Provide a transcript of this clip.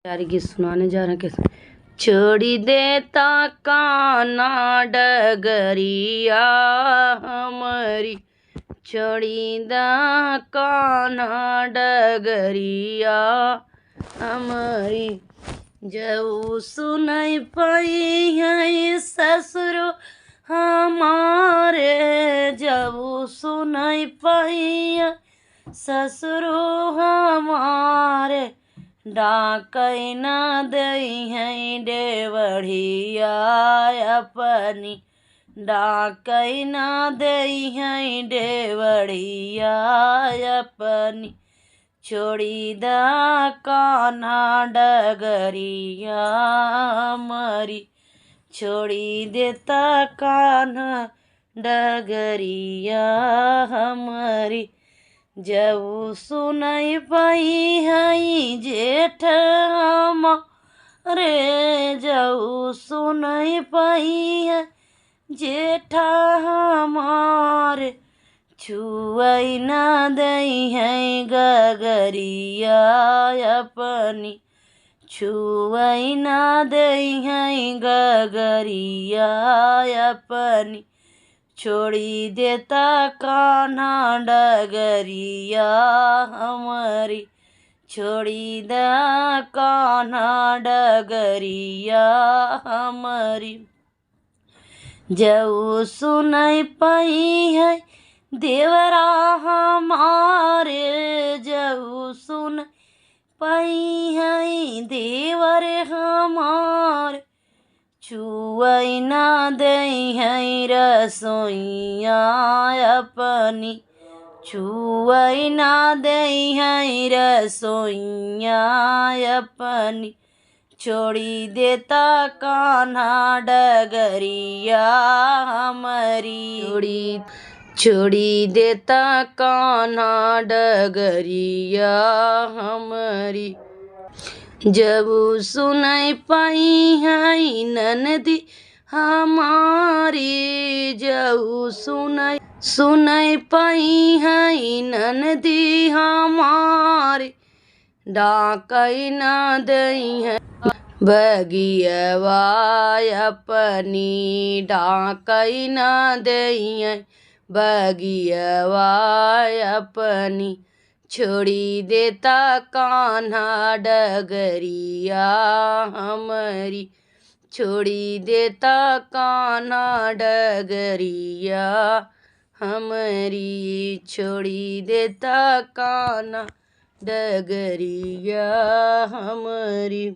यार गीत सुनाने जा रहे हैं कैसे। छोड़ी देता काना डगरिया हमारी, छोड़ी दा काना डगरिया हमारी। जब सुनाई पाई है ससुरो हमारे, जब सुनाई पाई है ससुरो हमारे, डाकई न दई है देवढ़िया अपनी, डाकई न दई है देवढ़िया अपनी। छोड़ी दा कान्हा डगरिया मरी, छोड़ी देता कान्हा डगरिया हमारी। जब सुनाई पाई है जेठ हमारे, जब सुनाई पाई है जेठा हमारे, छुआई न दई है गगरिया अपनी, छुआई न दई है गगरिया अपनी। छोड़ी देता कान्हा डगरिया हमारी, छोड़ी दा कान्हा डगरिया हमारी। जब सुनाई पाई है देवरा हमारे, जब सुन पाई है देवर हमारे, छुआई न दई है रसोइया अपनी, छुआई न दई है रसोइया अपनी। छोड़ी देता कान्हा डगरिया हमारी, छोड़ी देता कान्हा डगरिया हमारी। जब सुनाई पाई है ननदी हमारी, जब सुनाई पाई है ननदी हमारी, डाकई न दई है बगियवा अपनी, डाकई न दई है बगियवा अपनी। छोड़ी देता कान्हा डगरिया हमारी, छोड़ी देता कान्हा डगरिया हमारी, छोड़ी देता कान्हा डगरिया हमारी।